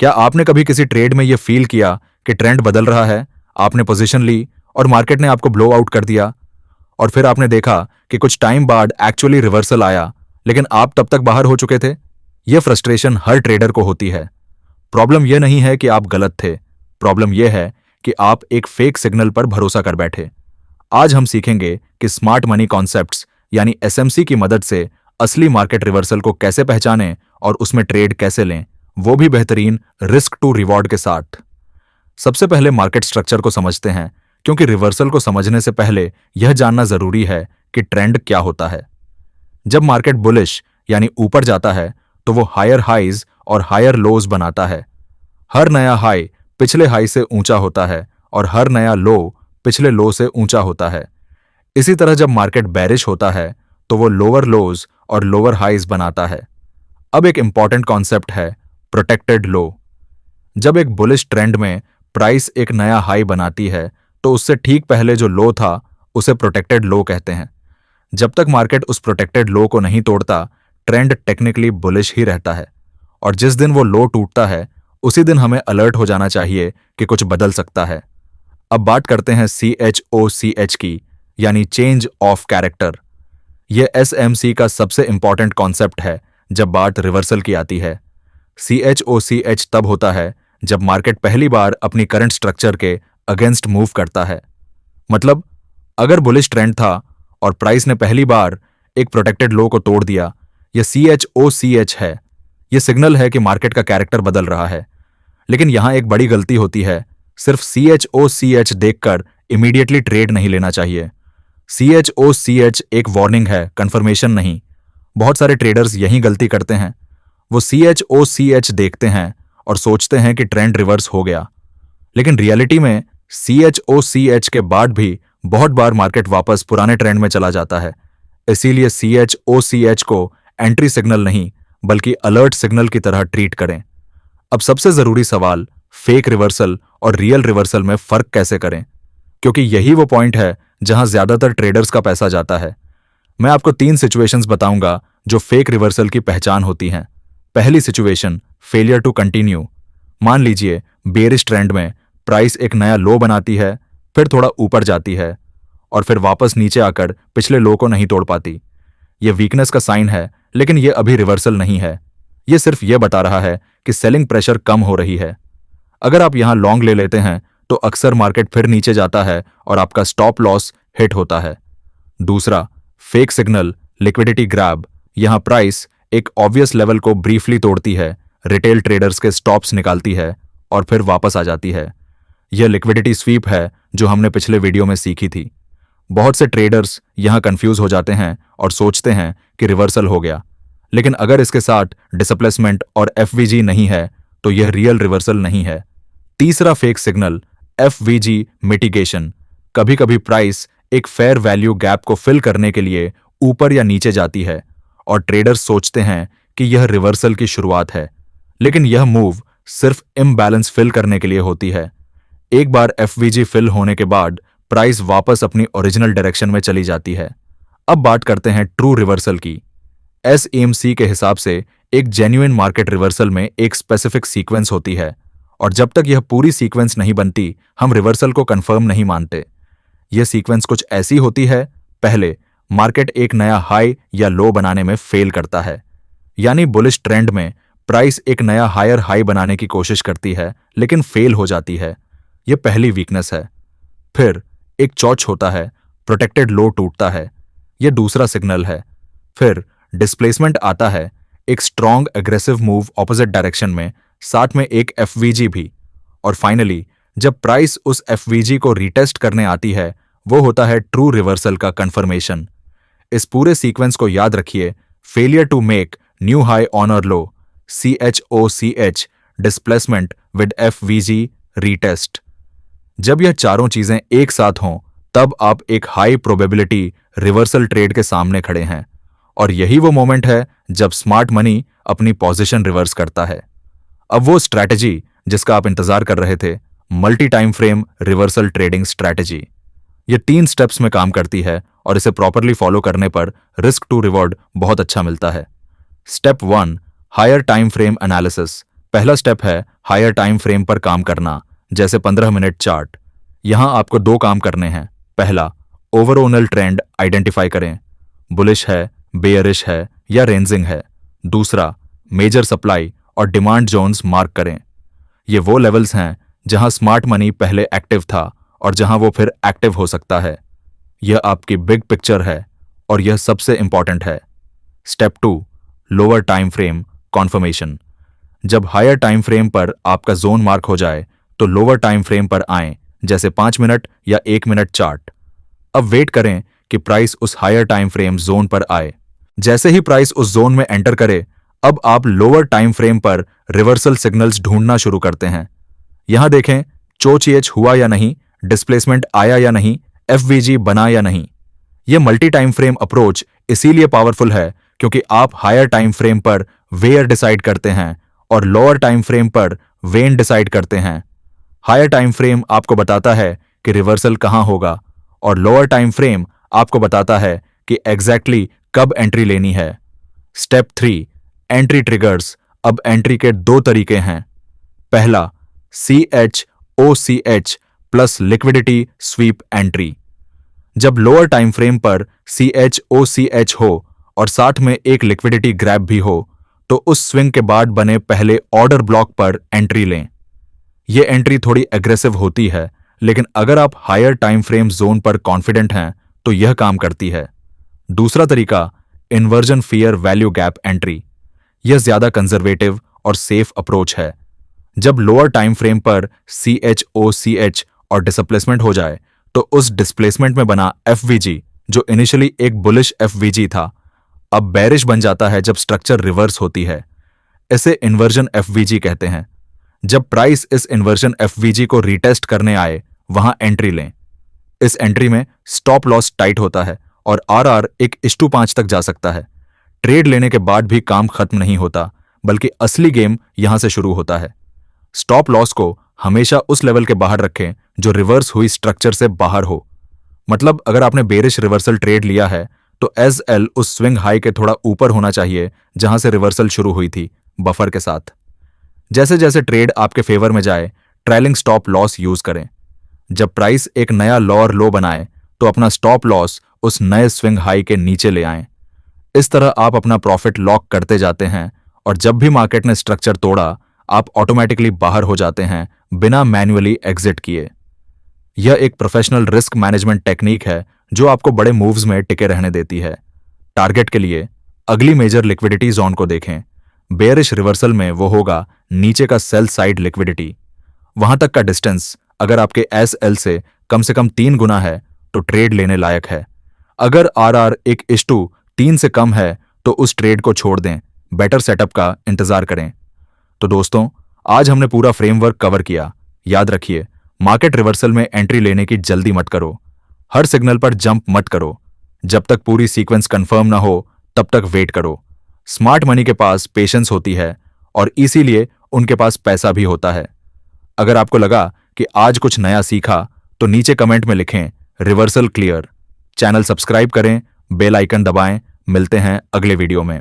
क्या आपने कभी किसी ट्रेड में यह फील किया कि ट्रेंड बदल रहा है, आपने पोजीशन ली और मार्केट ने आपको ब्लो आउट कर दिया, और फिर आपने देखा कि कुछ टाइम बाद एक्चुअली रिवर्सल आया, लेकिन आप तब तक बाहर हो चुके थे? यह फ्रस्ट्रेशन हर ट्रेडर को होती है। प्रॉब्लम यह नहीं है कि आप गलत थे, प्रॉब्लम यह है कि आप एक फेक सिग्नल पर भरोसा कर बैठे। आज हम सीखेंगे कि स्मार्ट मनी कॉन्सेप्ट्स यानी एसएमसी की मदद से असली मार्केट रिवर्सल को कैसे पहचानें और उसमें ट्रेड कैसे लें, वो भी बेहतरीन रिस्क टू रिवॉर्ड के साथ। सबसे पहले मार्केट स्ट्रक्चर को समझते हैं, क्योंकि रिवर्सल को समझने से पहले यह जानना जरूरी है कि ट्रेंड क्या होता है। जब मार्केट बुलिश यानी ऊपर जाता है तो वो हायर हाईज और हायर लोज बनाता है। हर नया हाई पिछले हाई से ऊंचा होता है और हर नया लो पिछले लो से ऊंचा होता है। इसी तरह जब मार्केट बेरिश होता है तो वो लोअर लोज और लोअर हाईज बनाता है। अब एक इंपॉर्टेंट कॉन्सेप्ट है प्रोटेक्टेड लो। जब एक बुलिश ट्रेंड में प्राइस एक नया हाई बनाती है तो उससे ठीक पहले जो लो था उसे प्रोटेक्टेड लो कहते हैं। जब तक मार्केट उस प्रोटेक्टेड लो को नहीं तोड़ता, ट्रेंड टेक्निकली बुलिश ही रहता है, और जिस दिन वो लो टूटता है उसी दिन हमें अलर्ट हो जाना चाहिए कि कुछ बदल सकता है। अब बात करते हैं CHOCH की, यानी चेंज ऑफ कैरेक्टर। यह SMC का सबसे इंपॉर्टेंट कॉन्सेप्ट है जब बात रिवर्सल की आती है। CHOCH तब होता है जब मार्केट पहली बार अपनी करंट स्ट्रक्चर के अगेंस्ट मूव करता है। मतलब अगर बुलिश ट्रेंड था और प्राइस ने पहली बार एक प्रोटेक्टेड लो को तोड़ दिया, यह CHOCH है। यह सिग्नल है कि मार्केट का कैरेक्टर बदल रहा है। लेकिन यहां एक बड़ी गलती होती है, सिर्फ CHOCH देखकर इमीडिएटली ट्रेड नहीं लेना चाहिए। CHOCH एक वार्निंग है, कंफर्मेशन नहीं। बहुत सारे ट्रेडर्स यही गलती करते हैं। वो CHOCH देखते हैं और सोचते हैं कि ट्रेंड रिवर्स हो गया, लेकिन रियलिटी में CHOCH के बाद भी बहुत बार मार्केट वापस पुराने ट्रेंड में चला जाता है। इसीलिए CHOCH को एंट्री सिग्नल नहीं बल्कि अलर्ट सिग्नल की तरह ट्रीट करें। अब सबसे जरूरी सवाल, फेक रिवर्सल और रियल रिवर्सल में फर्क कैसे करें, क्योंकि यही वो पॉइंट है जहां ज्यादातर ट्रेडर्स का पैसा जाता है। मैं आपको 3 सिचुएशंस बताऊंगा जो फेक रिवर्सल की पहचान होती हैं। पहली सिचुएशन, फेलियर टू कंटिन्यू। मान लीजिए बेरिश ट्रेंड में प्राइस एक नया लो बनाती है, फिर थोड़ा ऊपर जाती है और फिर वापस नीचे आकर पिछले लो को नहीं तोड़ पाती। यह वीकनेस का साइन है, लेकिन यह अभी रिवर्सल नहीं है। यह सिर्फ यह बता रहा है कि सेलिंग प्रेशर कम हो रही है। अगर आप यहां लॉन्ग ले लेते हैं तो अक्सर मार्केट फिर नीचे जाता है और आपका स्टॉप लॉस हिट होता है। दूसरा, फेक सिग्नल, लिक्विडिटी ग्रैब। यहां प्राइस एक ऑब्वियस लेवल को ब्रीफली तोड़ती है, रिटेल ट्रेडर्स के स्टॉप्स निकालती है और फिर वापस आ जाती है। यह लिक्विडिटी स्वीप है जो हमने पिछले वीडियो में सीखी थी। बहुत से ट्रेडर्स यहां कंफ्यूज हो जाते हैं और सोचते हैं कि रिवर्सल हो गया, लेकिन अगर इसके साथ डिसप्लेसमेंट और FVG नहीं है तो यह रियल रिवर्सल नहीं है। तीसरा फेक सिग्नल, FVG मिटिगेशन। कभी कभी प्राइस एक फेयर वैल्यू गैप को फिल करने के लिए ऊपर या नीचे जाती है और ट्रेडर्स सोचते हैं कि यह रिवर्सल की शुरुआत है, लेकिन यह मूव सिर्फ इम्बैलेंस फिल करने के लिए होती है। एक बार FVG फिल होने के बाद प्राइस वापस अपनी ओरिजिनल डायरेक्शन में चली जाती है। अब बात करते हैं ट्रू रिवर्सल की। SAMC के हिसाब से एक जेन्युइन मार्केट रिवर्सल में एक स्पेसिफिक सीक्वेंस होती है, और जब तक यह पूरी सीक्वेंस नहीं बनती हम रिवर्सल को कंफर्म नहीं मानते। यह सीक्वेंस कुछ ऐसी होती है, पहले मार्केट एक नया हाई या लो बनाने में फेल करता है, यानी बुलिश ट्रेंड में प्राइस एक नया हायर हाई बनाने की कोशिश करती है लेकिन फेल हो जाती है। यह पहली वीकनेस है। फिर एक चौच होता है, प्रोटेक्टेड लो टूटता है, यह दूसरा सिग्नल है। फिर डिस्प्लेसमेंट आता है, एक strong aggressive move opposite direction में, साथ में एक FVG भी। और फाइनली जब प्राइस उस FVG को रीटेस्ट करने आती है, वो होता है ट्रू रिवर्सल का कंफर्मेशन। इस पूरे सीक्वेंस को याद रखिए, failure to make new high on और low, CHOCH, displacement with FVG, retest. जब यह चारों चीजें एक साथ हों तब आप एक हाई प्रोबेबिलिटी रिवर्सल ट्रेड के सामने खड़े हैं, और यही वो मोमेंट है जब स्मार्ट मनी अपनी पोजीशन रिवर्स करता है। अब वो स्ट्रैटेजी जिसका आप इंतजार कर रहे थे, multi time frame reversal trading strategy. ये 3 स्टेप्स में काम करती है और इसे प्रॉपरली फॉलो करने पर रिस्क टू रिवॉर्ड बहुत अच्छा मिलता है। Step 1, higher time frame analysis. पहला स्टेप है हायर टाइम फ्रेम पर काम करना, जैसे 15 मिनट चार्ट। यहां आपको दो काम करने हैं। पहला, ओवरऑल ट्रेंड आइडेंटिफाई करें, बुलिश है, बेयरिश है या रेंजिंग है। दूसरा, मेजर सप्लाई और डिमांड जोन्स मार्क करें। ये वो लेवल्स हैं जहां स्मार्ट मनी पहले एक्टिव था और जहां वो फिर एक्टिव हो सकता है। यह आपकी बिग पिक्चर है और यह सबसे इंपॉर्टेंट है। Step 2, lower time frame conformation. जब हायर टाइम फ्रेम पर आपका जोन मार्क हो जाए तो लोअर टाइम फ्रेम पर आएं, जैसे 5 मिनट या 1 मिनट चार्ट। अब वेट करें कि प्राइस उस हायर टाइम फ्रेम जोन पर आए। जैसे ही प्राइस उस जोन में एंटर करे, अब आप लोअर टाइम फ्रेम पर रिवर्सल सिग्नल्स ढूंढना शुरू करते हैं। यहां देखें, चोचीएच हुआ या नहीं, डिस्प्लेसमेंट आया या नहीं, एफवीजी बना या नहीं। यह मल्टी टाइम फ्रेम अप्रोच इसीलिए पावरफुल है क्योंकि आप हायर टाइम फ्रेम पर वेयर डिसाइड करते हैं और लोअर टाइम फ्रेम पर वेन डिसाइड करते हैं। हायर टाइम फ्रेम आपको बताता है कि रिवर्सल कहां होगा और लोअर टाइम फ्रेम आपको बताता है कि एग्जैक्टली कब एंट्री लेनी है। Step 3, entry triggers. अब एंट्री के दो तरीके हैं। पहला, CHOCH plus liquidity SVEEP entry. जब लोअर टाइम फ्रेम पर CHOCH हो और साथ में एक लिक्विडिटी ग्रैब भी हो तो उस स्विंग के बाद बने पहले ऑर्डर ब्लॉक पर एंट्री लें। यह एंट्री थोड़ी एग्रेसिव होती है, लेकिन अगर आप हायर टाइम फ्रेम जोन पर कॉन्फिडेंट हैं तो यह काम करती है। दूसरा तरीका, inversion fear value gap entry. यह ज्यादा कंजर्वेटिव और सेफ अप्रोच है। जब लोअर टाइम फ्रेम पर CHOCH और डिसप्लेसमेंट हो जाए तो उस डिस्प्लेसमेंट में बना एफवीजी, जो इनिशियली एक बुलिश एफवीजी था, अब बेरिश बन जाता है जब स्ट्रक्चर रिवर्स होती है। इसे इन्वर्जन एफवीजी कहते हैं। जब प्राइस इस इन्वर्जन एफवीजी को रीटेस्ट करने आए, वहां एंट्री लें। इस एंट्री में स्टॉप लॉस टाइट होता है और आरआर 1:5 तक जा सकता है। ट्रेड लेने के बाद भी काम खत्म नहीं होता, बल्कि असली गेम यहां से शुरू होता है। स्टॉप लॉस को हमेशा उस लेवल के बाहर रखें जो रिवर्स हुई स्ट्रक्चर से बाहर हो। मतलब अगर आपने बेरिश रिवर्सल ट्रेड लिया है तो SL उस स्विंग हाई के थोड़ा ऊपर होना चाहिए जहां से रिवर्सल शुरू हुई थी, बफर के साथ। जैसे जैसे ट्रेड आपके फेवर में जाए, ट्रेलिंग स्टॉप लॉस यूज करें। जब प्राइस एक नया लोअर लो बनाए तो अपना स्टॉप लॉस उस नए स्विंग हाई के नीचे ले आएं। इस तरह आप अपना प्रॉफिट लॉक करते जाते हैं और जब भी मार्केट ने स्ट्रक्चर तोड़ा, आप ऑटोमेटिकली बाहर हो जाते हैं बिना मैन्युअली एग्जिट किए। यह एक प्रोफेशनल रिस्क मैनेजमेंट टेक्निक है जो आपको बड़े मूव्स में टिके रहने देती है। टारगेट के लिए अगली मेजर लिक्विडिटी जोन को देखें। बेयरिश रिवर्सल में वो होगा नीचे का सेल साइड लिक्विडिटी। वहां तक का डिस्टेंस अगर आपके SL से कम 3 गुना है तो ट्रेड लेने लायक है। अगर RR 1:3 से कम है तो उस ट्रेड को छोड़ दें, बेटर सेटअप का इंतजार करें। तो दोस्तों, आज हमने पूरा फ्रेमवर्क कवर किया। याद रखिए, मार्केट रिवर्सल में एंट्री लेने की जल्दी मत करो, हर सिग्नल पर जंप मत करो। जब तक पूरी सीक्वेंस कंफर्म ना हो तब तक वेट करो। स्मार्ट मनी के पास पेशेंस होती है और इसीलिए उनके पास पैसा भी होता है। अगर आपको लगा कि आज कुछ नया सीखा तो नीचे कमेंट में लिखें रिवर्सल क्लियर। चैनल सब्सक्राइब करें, बेल आइकन दबाएं। मिलते हैं अगले वीडियो में।